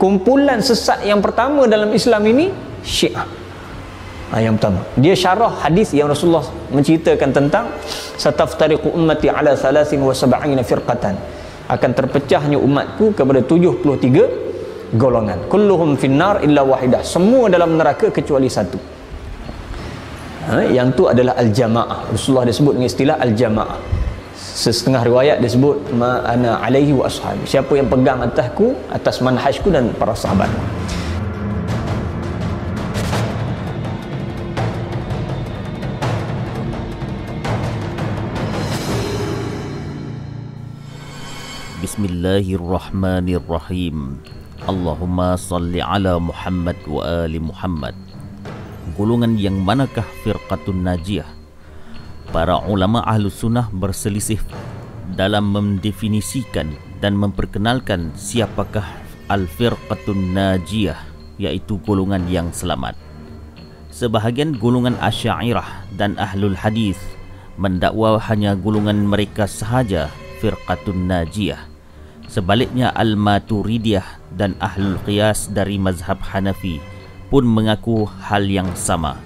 kumpulan sesat yang pertama dalam Islam ini Syiah. Yang pertama, dia syarah hadis yang Rasulullah menceritakan tentang sataftariqu ummati ala 73 firqatan, akan terpecahnya umatku kepada 73 golongan, kulluhum finnar illa wahidah, semua dalam neraka kecuali satu. Yang tu adalah al-jamaah. Rasulullah disebut dengan istilah al-jamaah. Setengah riwayat disebut ma ana alaihi wa ashabi, siapa yang pegang atasku, atas manhajku dan para sahabat. Bismillahirrahmanirrahim. Allahumma salli ala Muhammad wa ali Muhammad. Golongan yang manakah firqatun najiyah? Para ulama Ahlus Sunnah berselisih dalam mendefinisikan dan memperkenalkan siapakah al-firqatun najiyah, iaitu golongan yang selamat. Sebahagian golongan Asy'ariyah dan Ahlul Hadis mendakwa hanya golongan mereka sahaja firqatun najiyah. Sebaliknya Al-Maturidiyah dan Ahlul Qiyas dari mazhab Hanafi pun mengaku hal yang sama.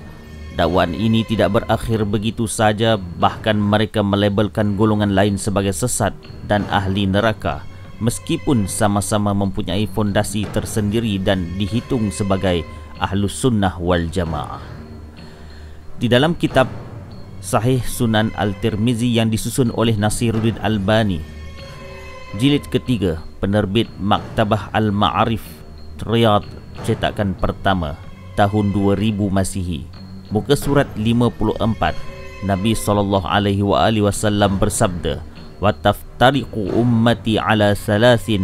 Dakwaan ini tidak berakhir begitu saja, bahkan mereka melabelkan golongan lain sebagai sesat dan ahli neraka, meskipun sama-sama mempunyai fondasi tersendiri dan dihitung sebagai Ahlus Sunnah wal Jamaah. Di dalam kitab Sahih Sunan Al-Tirmizi yang disusun oleh Nasiruddin Albani, jilid ketiga, penerbit Maktabah Al-Ma'arif Riyadh, cetakan pertama, tahun 2000 Masihi, muka surat 54, Nabi SAW bersabda, wa taftariqu ummati ala 73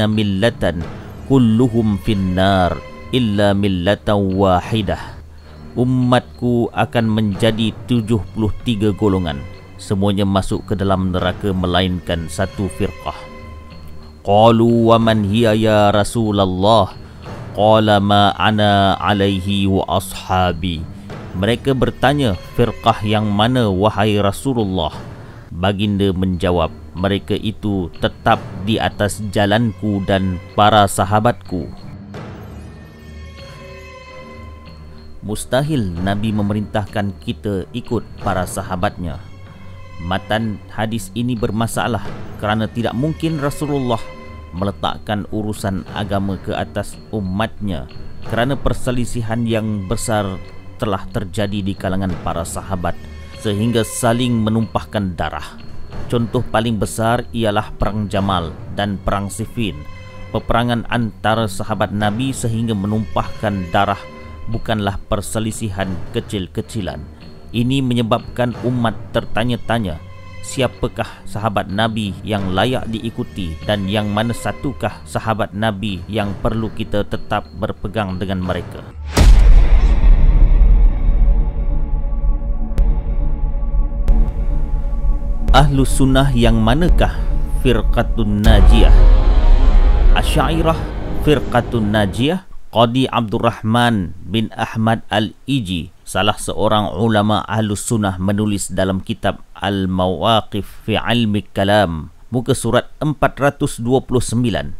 millatan kulluhum finnar illa millatan wahidah. Umatku akan menjadi 73 golongan, semuanya masuk ke dalam neraka melainkan satu firqah. Qalu wa man hiya ya Rasulullah? Qala ma ana alaihi wa ashabi. Mereka bertanya, firqah yang mana wahai Rasulullah? Baginda menjawab, mereka itu tetap di atas jalanku dan para sahabatku. Mustahil Nabi memerintahkan kita ikut para sahabatnya. Matan hadis ini bermasalah kerana tidak mungkin Rasulullah meletakkan urusan agama ke atas umatnya, kerana perselisihan yang besar telah terjadi di kalangan para sahabat sehingga saling menumpahkan darah. Contoh paling besar ialah Perang Jamal dan Perang Siffin, peperangan antara sahabat Nabi sehingga menumpahkan darah bukanlah perselisihan kecil-kecilan. Ini menyebabkan umat tertanya-tanya, siapakah sahabat Nabi yang layak diikuti dan yang mana satukah sahabat Nabi yang perlu kita tetap berpegang dengan mereka. Ahlus Sunnah yang manakah firqatun najiyah? Asy'ariyah firqatun najiyah. Qadi Abdurrahman bin Ahmad Al-Iji, salah seorang ulama Ahlus Sunnah, menulis dalam kitab Al-Mawaqif fi Ilmi Kalam, muka surat 429,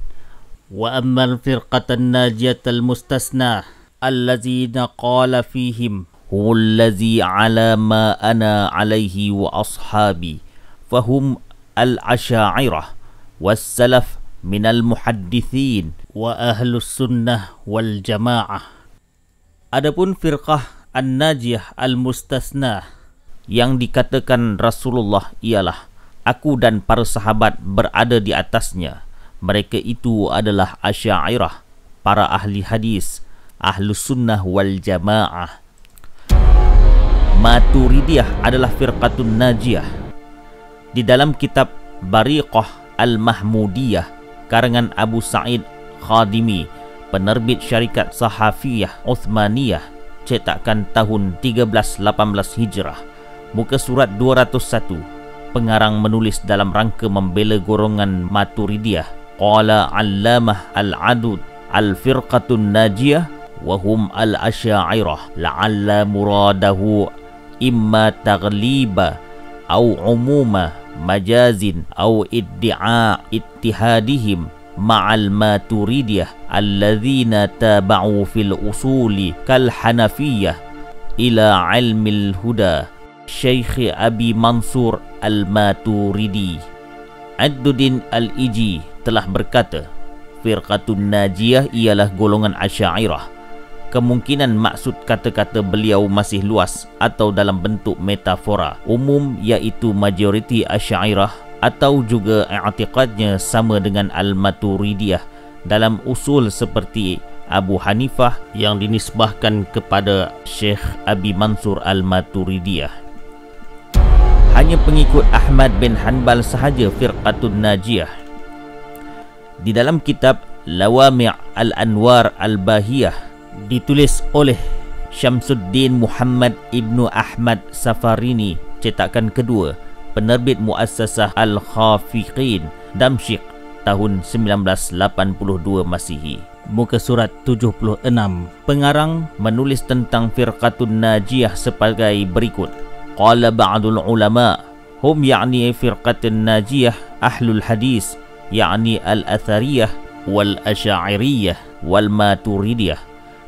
wa ammal firqatan najiyatal mustasna allazina qala fihim huwal ladzi ala ma ana alaihi wa ashabi fahum al-asy'ariyah was salaf minal muhaddithin wa ahlus sunnah wal jamaah. Adapun firqah an-najiyah al-mustasna yang dikatakan Rasulullah ialah aku dan para sahabat berada di atasnya. Mereka itu adalah Asy'ariyah, para ahli hadis, Ahlus Sunnah wal Jamaah. Maturidiyah adalah firqatun najiyah. Di dalam kitab Bariqah Al-Mahmudiyah karangan Abu Sa'id Khadimi, penerbit syarikat Sahafiyah Uthmaniyah, cetakan tahun 1318 Hijrah, muka surat 201, pengarang menulis dalam rangka membela golongan Maturidiyah, qala Allamah Al-Adud al-firqatun najiyah wa hum al-asy'ariyah la'alla muradahu imma taghliba au umuma majazin au iddi'a ittihadihim ma'al Maturidiyah alladzina taba'u fil usuli kal Hanafiyah ila ilmil huda Syekh Abi Mansur Al-Maturidi. Adduddin Al-Iji telah berkata, Firqatun Najiyah ialah golongan Asy'ariyah. Kemungkinan maksud kata-kata beliau masih luas atau dalam bentuk metafora umum, iaitu majoriti Asy'ariyah, atau juga i'tiqadnya sama dengan Al-Maturidiyah dalam usul seperti Abu Hanifah yang dinisbahkan kepada Syekh Abi Mansur Al-Maturidiyah. Hanya pengikut Ahmad bin Hanbal sahaja Firqatun Najiyah. Di dalam kitab Lawami' Al-Anwar Al-Bahiyah ditulis oleh Syamsuddin Muhammad Ibnu Ahmad Safarini, cetakan kedua, penerbit Muassasah Al-Khafiqin, Damsyik, tahun 1982 Masihi. Muka surat 76. Pengarang menulis tentang Firqatun Najiyah sebagai berikut. Qala ba'dul ulama hum ya'ni Firqatun Najiyah ahlul hadis, ya'ni al-athariyah wal asy'ariyah wal maturidiyah.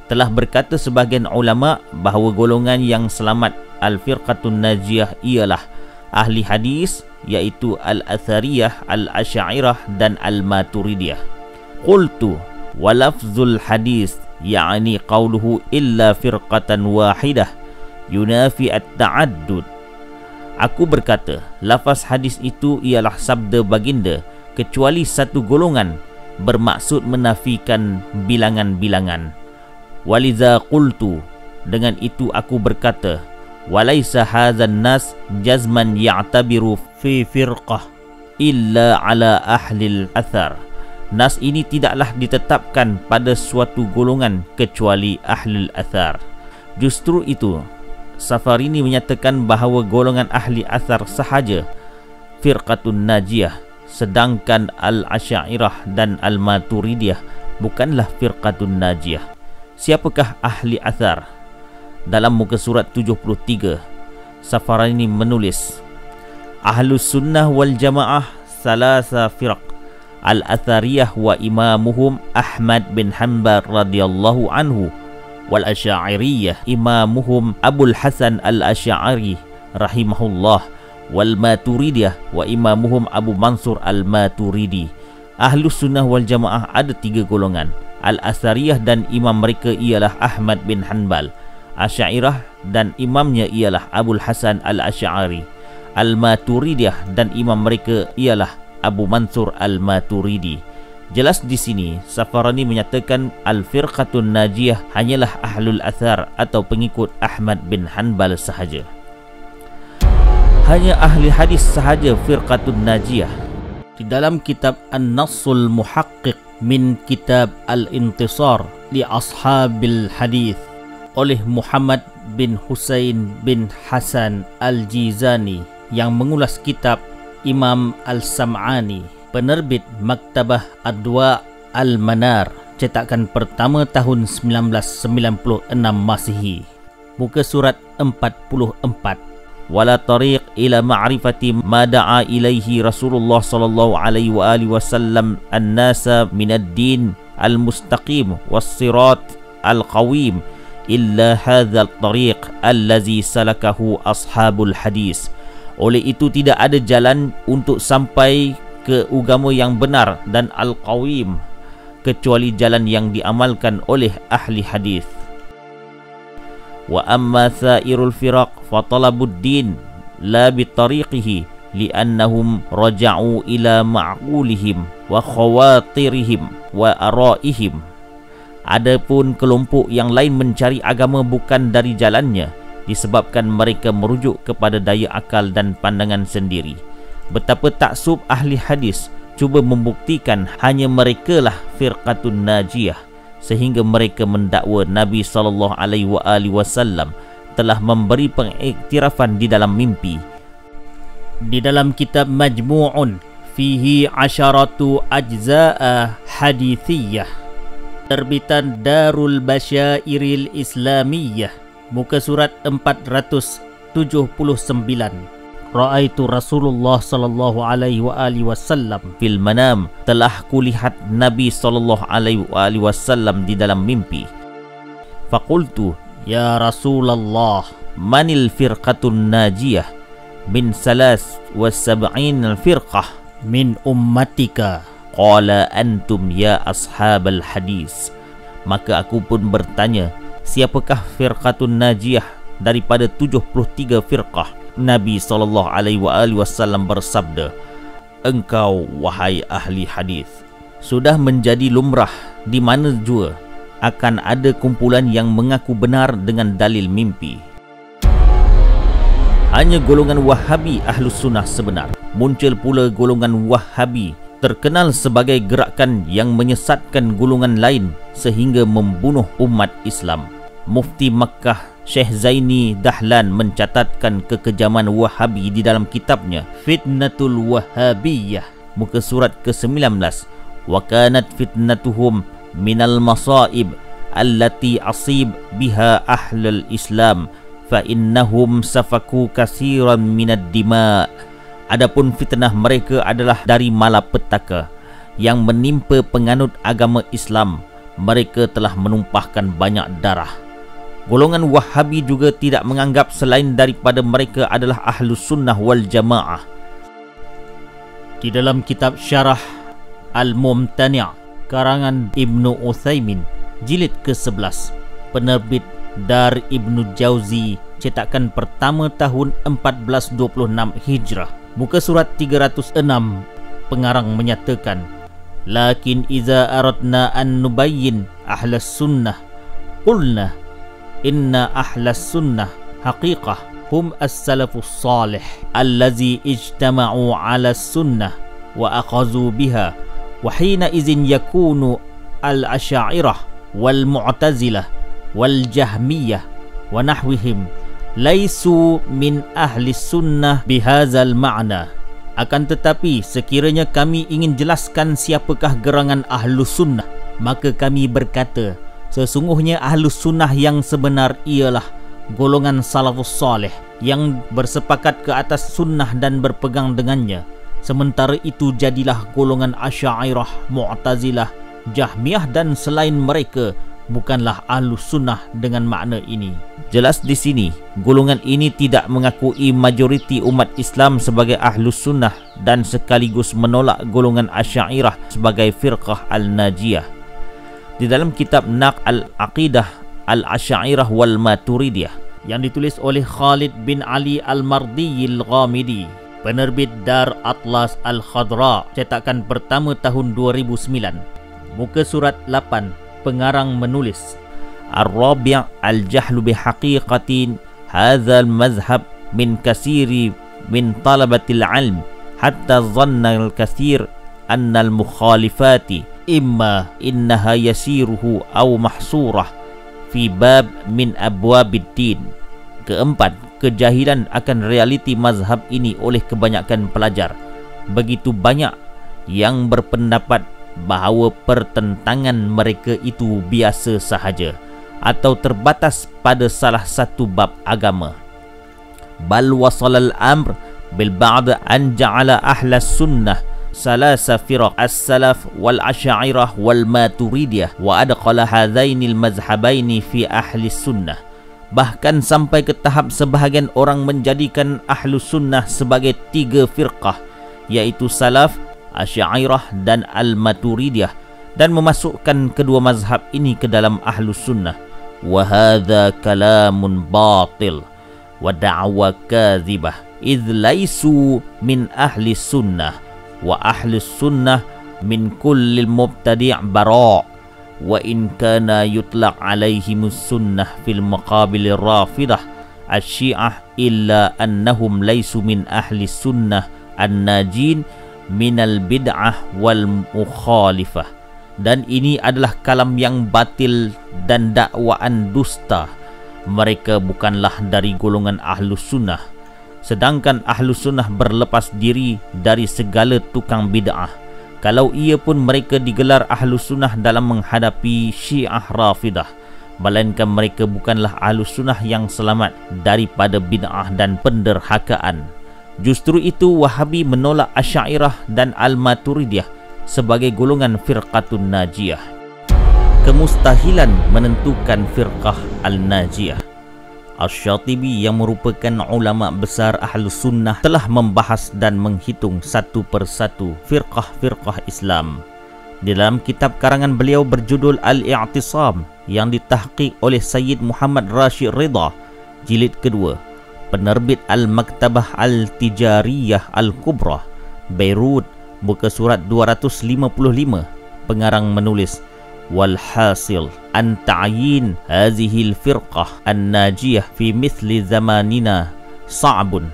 Telah berkata sebahagian ulama bahawa golongan yang selamat al-Firqatun Najiyah ialah ahli hadis, iaitu al-athariyah, al-asy'ariyah dan al-maturidiyah. Qultu wa lafzul hadis ya'ni qawluhu illa firqatan wahidah yunafi at-ta'addud. Aku berkata, lafaz hadis itu ialah sabda baginda kecuali satu golongan, bermaksud menafikan bilangan-bilangan. Waliza qultu, dengan itu aku berkata, walaysa hadzan nas jazman ya'tabiru fi firqah illa ala ahlil athar. Nas ini tidaklah ditetapkan pada suatu golongan kecuali ahlul athar. Justru itu, Safarini menyatakan bahawa golongan ahli athar sahaja Firqatun Najiyah, sedangkan al-Asy'ariyah dan al-Maturidiyah bukanlah Firqatun Najiyah. Siapakah ahli athar? Dalam muka surat 73, Safarini menulis, Ahlus Sunnah wal Jamaah salasa firaq, al-Athariyah wa imamuhum Ahmad bin Hanbal radhiyallahu anhu, wal Asy'ariyah imamuhum Abul Hasan al-Asy'ari rahimahullah, wal Maturidiyah wa imamuhum Abu Mansur al-Maturidi. Ahlus Sunnah wal Jamaah ada tiga golongan. Al-Athariyah dan imam mereka ialah Ahmad bin Hanbal. Asy'ariyah dan imamnya ialah Abul Hasan al-Asy'ari. Al-Maturidiyah dan imam mereka ialah Abu Mansur al-Maturidi. Jelas di sini Safarani menyatakan Al-Firqatun Najiyah hanyalah ahlul athar atau pengikut Ahmad bin Hanbal sahaja. Hanya ahli hadis sahaja Firqatun Najiyah. Di dalam kitab An-Nassul Muhaqqiq min kitab Al-Intisar li Ashabil Hadith oleh Muhammad bin Husain bin Hasan Al-Jizani yang mengulas kitab Imam Al-Sam'ani, penerbit Maktabah Adwa Al-Manar, cetakan pertama tahun 1996 Masihi. Muka surat 44. Wala tariq ila ma'rifati ma da'a ilaihi Rasulullah sallallahu alaihi wa alihi wasallam an-nasa minad din al-mustaqim was-sirat al-qawim illa hadzal tariq allazi salakahu ashabul hadis. Oleh itu tidak ada jalan untuk sampai ke agama yang benar dan al-qawim kecuali jalan yang diamalkan oleh ahli hadis. Wa amma sairul firaq fa talabud din la bi tariqihi li'annahum raja'u ila ma'qulihim wa khawatirihim wa ara'ihim. Adapun kelompok yang lain mencari agama bukan dari jalannya disebabkan mereka merujuk kepada daya akal dan pandangan sendiri. Betapa taksub ahli hadis cuba membuktikan hanya merekalah Firqatun Najiyah, sehingga mereka mendakwa Nabi SAW telah memberi pengiktirafan di dalam mimpi. Di dalam kitab Majmu'un fihi asyaratu ajza'a hadithiyah, terbitan Darul Basyairil Islamiyah, muka surat 479. Ra'aitu Rasulullah sallallahu alaihi wasallam fil manam, telah kulihat Nabi sallallahu alaihi wasallam di dalam mimpi. Faqultu, ya Rasulullah, manil firqatun najiyah min 73 firqah min ummatika? Qala antum ya ashabal hadis. Maka aku pun bertanya, siapakah firqatun najiyah daripada 73 firqah? Nabi SAW bersabda, engkau wahai ahli hadis. Sudah menjadi lumrah di mana jua akan ada kumpulan yang mengaku benar dengan dalil mimpi. Hanya golongan Wahabi Ahlus Sunnah sebenar. Muncul pula golongan Wahabi terkenal sebagai gerakan yang menyesatkan golongan lain sehingga membunuh umat Islam. Mufti Makkah Syekh Zaini Dahlan mencatatkan kekejaman Wahabi di dalam kitabnya Fitnatul Wahabiyah, muka surat ke-19. Wa kanat fitnatuhum minal masaib allati asib biha ahlul Islam fa innahum safaku katsiran minad dima. Adapun fitnah mereka adalah dari malapetaka yang menimpa penganut agama Islam. Mereka telah menumpahkan banyak darah. Golongan Wahabi juga tidak menganggap selain daripada mereka adalah Ahlus Sunnah wal Jamaah. Di dalam kitab Syarah Al-Mumtani' karangan Ibnu Utsaimin, jilid ke-11, penerbit Dar Ibnu Jauzi, cetakan pertama tahun 1426 Hijrah, muka surat 306, pengarang menyatakan, lakin iza aradna an nubayyin ahlas sunnah qulna inna ahlas sunnah haqiqah hum as-salafus salih allazi ijtama'u ala sunnah wa akhazu biha, wa hina izin yakunu al-asy'ariyah wal mu'tazilah wal jahmiyah wa nahwihim laisu min ahli sunnah bihadzal ma'na. Akan tetapi sekiranya kami ingin jelaskan siapakah gerangan Ahlus Sunnah, maka kami berkata, sesungguhnya Ahlus Sunnah yang sebenar ialah golongan salafus salih yang bersepakat ke atas sunnah dan berpegang dengannya. Sementara itu jadilah golongan Asy'ariyah, Mu'tazilah, Jahmiyah dan selain mereka bukanlah Ahlus Sunnah dengan makna ini. Jelas di sini golongan ini tidak mengakui majoriti umat Islam sebagai Ahlus Sunnah dan sekaligus menolak golongan Asy'ariyah sebagai firqah al-najiyah. Di dalam kitab Naq al-Aqidah al-Asy'ariyah wal Maturidiyah yang ditulis oleh Khalid bin Ali al-Mardi al-Ghamidi, penerbit Dar Atlas al-Khadra, cetakan pertama tahun 2009, muka surat 8, pengarang menulis, Ar-Rabi' al-jahlu bihaqiqatin hadzal mazhab min kasiri min talabatil ilm hatta dhanna al-kathir anna al-mukhalifati imma innaha yasiruhu aw mahsurah fi bab min abwabid din. Keempat, kejahilan akan realiti mazhab ini oleh kebanyakan pelajar. Begitu banyak yang berpendapat bahawa pertentangan mereka itu biasa sahaja atau terbatas pada salah satu bab agama. Bal wasalal amr bil ba'd an ja'ala ahlas sunnah salasa firaq as-salaf wal asy'ariyah wal maturidiyah wa adqala hadzainil mazhabaini fi ahli sunnah. Bahkan sampai ke tahap sebahagian orang menjadikan Ahlus Sunnah sebagai 3 firqah, yaitu Salaf, Asy'ariyah dan Al-Maturidiyah, dan memasukkan kedua mazhab ini ke dalam Ahlus Sunnah. Wa hadza kalamun batil wa da'wa kadzibah idz laisu min ahli sunnah wa ahli sunnah min kulli mubtadi' bara' wa in kana yutlaq alaihimus sunnah fil maqabil rafidah asy-syi'ah illa annahum laisu min ahli sunnah an-najin minal bid'ah wal mukhalifah. Dan ini adalah kalam yang batil dan dakwaan dusta. Mereka bukanlah dari golongan Ahlus Sunnah, sedangkan Ahlus Sunnah berlepas diri dari segala tukang bid'ah. Kalau ia pun mereka digelar Ahlus Sunnah dalam menghadapi Syiah Rafidah, melainkan mereka bukanlah Ahlus Sunnah yang selamat daripada bid'ah dan penderhakaan. Justru itu Wahabi menolak Asy'ariyah dan Al-Maturidiyah sebagai golongan firqatun najiyah. Kemustahilan menentukan firqah al-najiyah. Asy-Syatibi yang merupakan ulama besar Ahlus Sunnah telah membahas dan menghitung satu persatu firqah-firqah Islam. Di dalam kitab karangan beliau berjudul Al-I'tisam yang ditahqiq oleh Sayyid Muhammad Rashid Ridha, jilid kedua, penerbit Al-Maktabah Al-Tijariyah Al-Kubra, Beirut, muka surat 255, pengarang menulis, walhasil an ta'yin hadhihi al-firqah an-najiyah fi mithli zamanina sa'bun.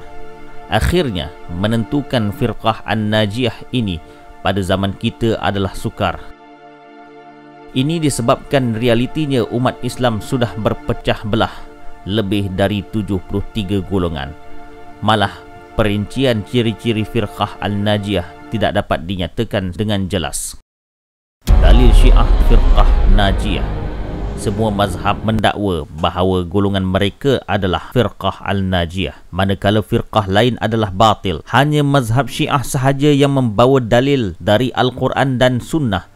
Akhirnya menentukan firqah an-najiyah ini pada zaman kita adalah sukar. Ini disebabkan realitinya umat Islam sudah berpecah belah lebih dari 73 golongan. Malah perincian ciri-ciri firqah al-najiyah tidak dapat dinyatakan dengan jelas. Dalil Syiah firqah najiyah. Semua mazhab mendakwa bahawa golongan mereka adalah firqah al-najiyah, manakala firqah lain adalah batil. Hanya mazhab Syiah sahaja yang membawa dalil dari Al-Quran dan Sunnah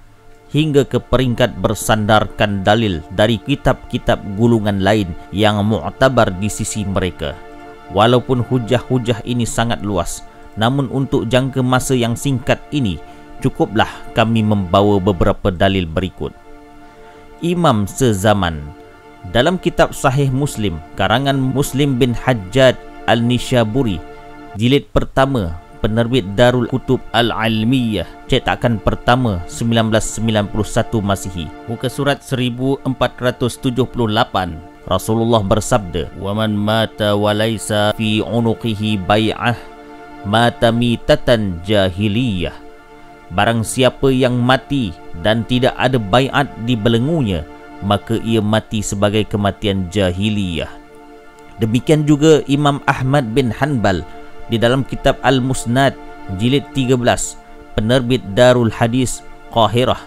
hingga ke peringkat bersandarkan dalil dari kitab-kitab golongan lain yang mu'tabar di sisi mereka. Walaupun hujah-hujah ini sangat luas, namun untuk jangka masa yang singkat ini, cukuplah kami membawa beberapa dalil berikut. Imam sezaman. Dalam kitab Sahih Muslim, karangan Muslim bin Hajjaj Al-Nishaburi, jilid pertama, penerbit Darul Kutub Al-Almiyah, cetakan pertama 1991 Masihi, muka surat 1478, Rasulullah bersabda, "Waman mata walaysa fi unuqihi bai'ah mata mitatan jahiliyah." Barang siapa yang mati dan tidak ada baiat di belenggunya, maka ia mati sebagai kematian jahiliyah. Demikian juga Imam Ahmad bin Hanbal di dalam kitab Al-Musnad, jilid 13, penerbit Darul Hadis Qahirah,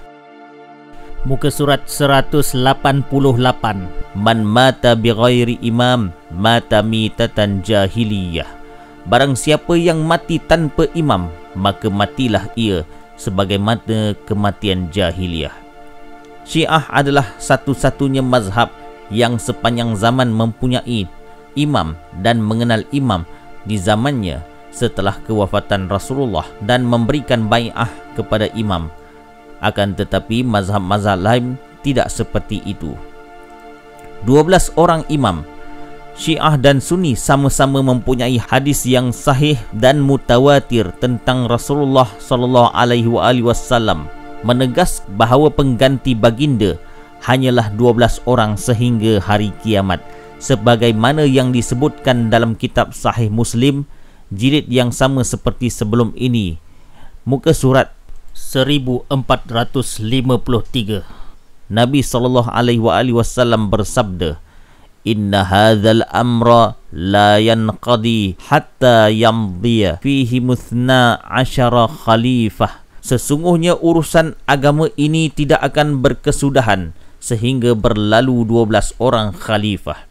muka surat 188, "Man mata bighairi imam mata mitatan jahiliyah." Barang siapa yang mati tanpa imam, maka matilah ia sebagaimana kematian jahiliyah. Syiah adalah satu-satunya mazhab yang sepanjang zaman mempunyai imam dan mengenal imam di zamannya setelah kewafatan Rasulullah dan memberikan bai'ah kepada imam. Akan tetapi mazhab-mazhab lain tidak seperti itu. 12 orang imam. Syiah dan Sunni sama-sama mempunyai hadis yang sahih dan mutawatir tentang Rasulullah sallallahu alaihi wasallam menegas bahawa pengganti baginda hanyalah 12 orang sehingga hari kiamat, sebagaimana yang disebutkan dalam kitab Sahih Muslim, jilid yang sama seperti sebelum ini, muka surat 1453. Nabi sallallahu alaihi wasallam bersabda, "Inna hadzal amra la yanqadi hatta yamdiya fihi muthna asyara khalifah." Sesungguhnya urusan agama ini tidak akan berkesudahan sehingga berlalu 12 orang khalifah.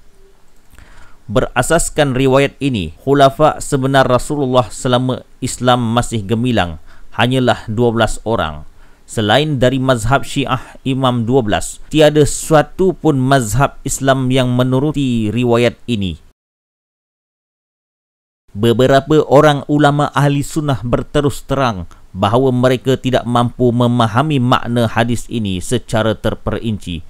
Berasaskan riwayat ini, khulafa sebenar Rasulullah selama Islam masih gemilang hanyalah 12 orang. Selain dari mazhab Syiah Imam 12, tiada suatu pun mazhab Islam yang menuruti riwayat ini. Beberapa orang ulama ahli sunnah berterus terang bahawa mereka tidak mampu memahami makna hadis ini secara terperinci.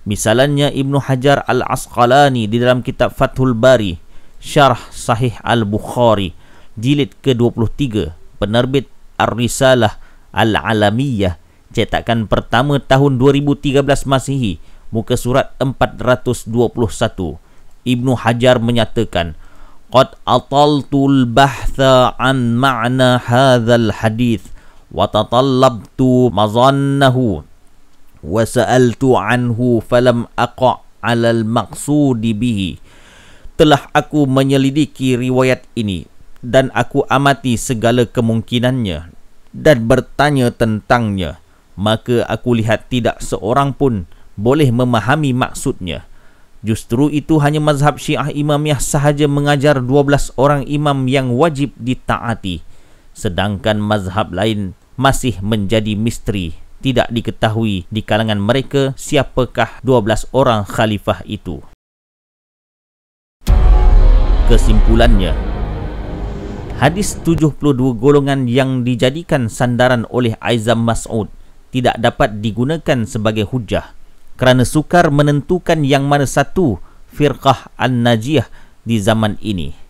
Misalnya Ibnu Hajar Al-Asqalani di dalam kitab Fathul Bari, Syarah Sahih Al-Bukhari, jilid ke-23, penerbit Ar-Risalah Al-Alamiyah, cetakan pertama tahun 2013 Masihi, muka surat 421. Ibnu Hajar menyatakan, "Qad ataltul bahtha an ma'na hadzal hadits wa tatallabtu mazannahu wa sa'altu anhu falam aqa' 'alal maqsudi bihi." Telah aku menyelidiki riwayat ini dan aku amati segala kemungkinannya dan bertanya tentangnya, maka aku lihat tidak seorang pun boleh memahami maksudnya. Justru itu hanya mazhab Syiah Imamiyah sahaja mengajar 12 orang imam yang wajib ditaati, sedangkan mazhab lain masih menjadi misteri. Tidak diketahui di kalangan mereka siapakah 12 orang khalifah itu. Kesimpulannya, hadis 72 golongan yang dijadikan sandaran oleh Aizam Mas'ud tidak dapat digunakan sebagai hujah kerana sukar menentukan yang mana satu firqah An-Najiyah di zaman ini.